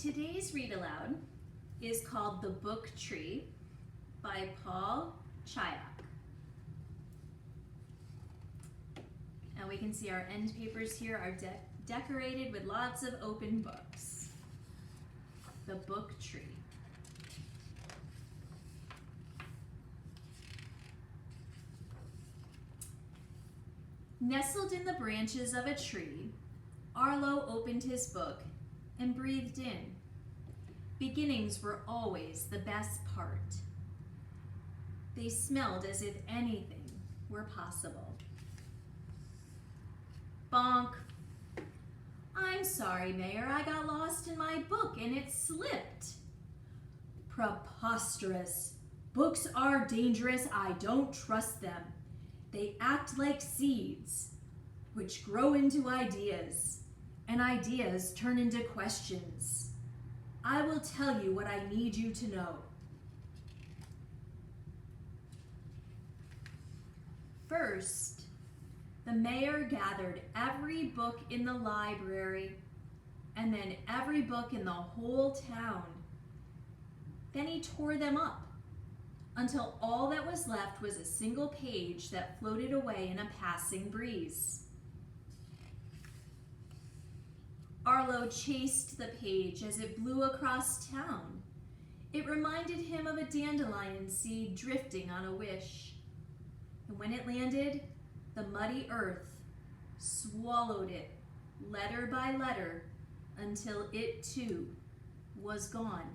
Today's read aloud is called The Book Tree by Paul Chayok. And we can see our end papers here are decorated with lots of open books. The Book Tree. Nestled in the branches of a tree, Arlo opened his book and breathed in. Beginnings were always the best part. They smelled as if anything were possible. Bonk. I'm sorry, Mayor, I got lost in my book and it slipped. Preposterous. Books are dangerous. I don't trust them. They act like seeds, which grow into ideas, and ideas turn into questions. I will tell you what I need you to know. First, the mayor gathered every book in the library and then every book in the whole town. Then he tore them up until all that was left was a single page that floated away in a passing breeze. Arlo chased the page as it blew across town. It reminded him of a dandelion seed drifting on a wish. And when it landed, the muddy earth swallowed it, letter by letter, until it too was gone.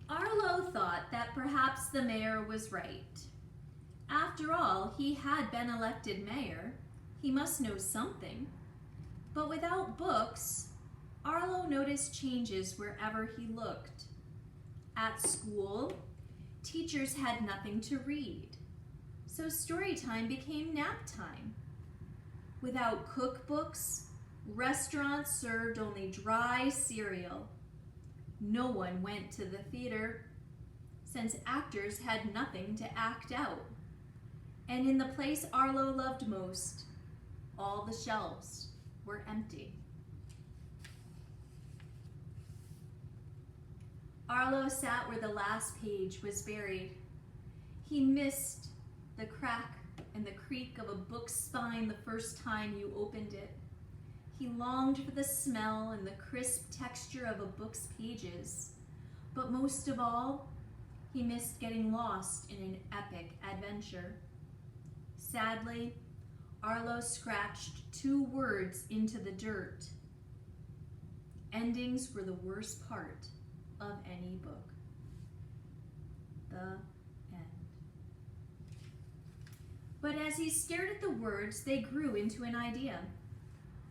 Arlo thought that perhaps the mayor was right. After all, he had been elected mayor. He must know something. But without books, Arlo noticed changes wherever he looked. At school, teachers had nothing to read, so story time became nap time. Without cookbooks, restaurants served only dry cereal. No one went to the theater, since actors had nothing to act out. And in the place Arlo loved most, all the shelves were empty. Arlo sat where the last page was buried. He missed the crack and the creak of a book's spine the first time you opened it. He longed for the smell and the crisp texture of a book's pages. But most of all, he missed getting lost in an epic adventure. Sadly, Arlo scratched 2 words into the dirt. Endings were the worst part of any book. The end. But as he stared at the words, they grew into an idea.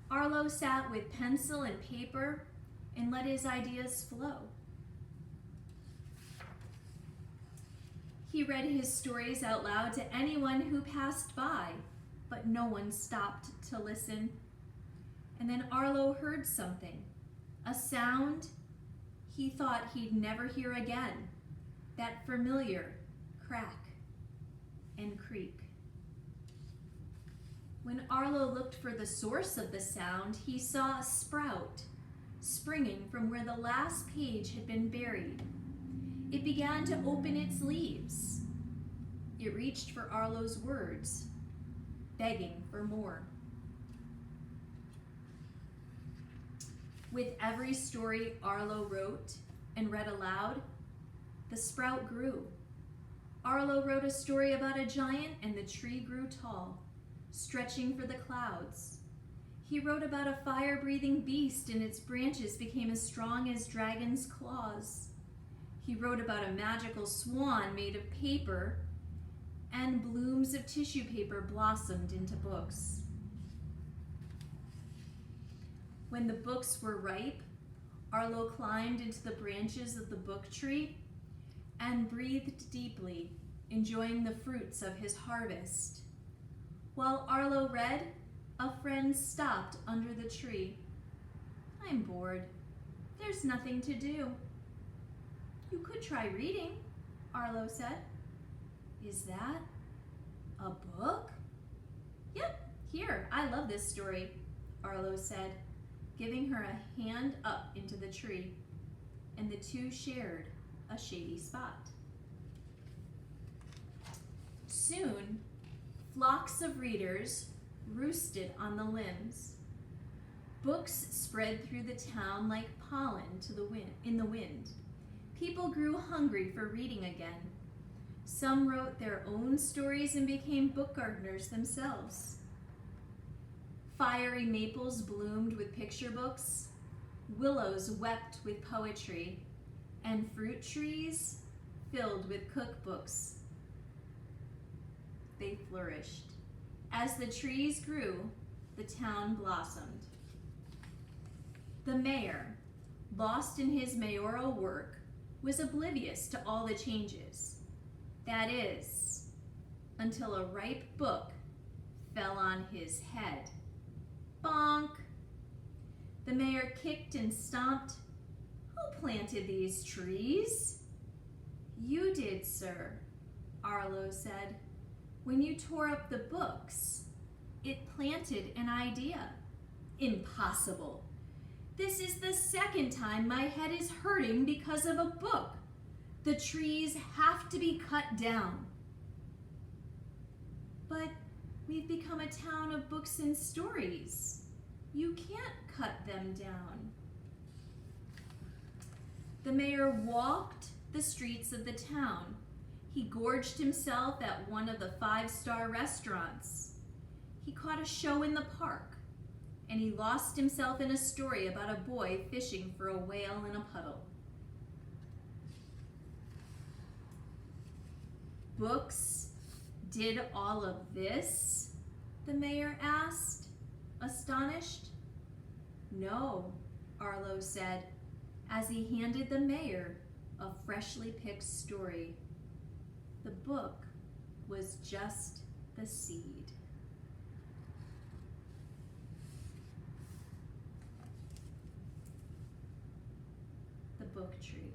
Arlo sat with pencil and paper and let his ideas flow. He read his stories out loud to anyone who passed by, but no one stopped to listen. And then Arlo heard something, a sound he thought he'd never hear again, that familiar crack and creak. When Arlo looked for the source of the sound, he saw a sprout springing from where the last page had been buried. It began to open its leaves. It reached for Arlo's words, begging for more. With every story Arlo wrote and read aloud, the sprout grew. Arlo wrote a story about a giant and the tree grew tall, stretching for the clouds. He wrote about a fire-breathing beast and its branches became as strong as dragons' claws. He wrote about a magical swan made of paper, and blooms of tissue paper blossomed into books. When the books were ripe, Arlo climbed into the branches of the book tree and breathed deeply, enjoying the fruits of his harvest. While Arlo read, a friend stopped under the tree. I'm bored. There's nothing to do. You could try reading, Arlo said. Is that a book? Yep, Here, I love this story, Arlo said, giving her a hand up into the tree, and the two shared a shady spot. Soon, flocks of readers roosted on the limbs. Books spread through the town like pollen in the wind. People grew hungry for reading again. Some wrote their own stories and became book gardeners themselves. Fiery maples bloomed with picture books, willows wept with poetry, and fruit trees filled with cookbooks. They flourished. As the trees grew, the town blossomed. The mayor, lost in his mayoral work, was oblivious to all the changes. That is, until a ripe book fell on his head. Bonk! The mayor kicked and stomped. Who planted these trees? You did, sir, Arlo said. When you tore up the books, it planted an idea. Impossible. This is the second time my head is hurting because of a book. The trees have to be cut down. But we've become a town of books and stories. You can't cut them down. The mayor walked the streets of the town. He gorged himself at one of the 5-star restaurants. He caught a show in the park, and he lost himself in a story about a boy fishing for a whale in a puddle. Books did all of this? The mayor asked, astonished. No, Arlo said, as he handed the mayor a freshly picked story. The book was just the seed. The book tree.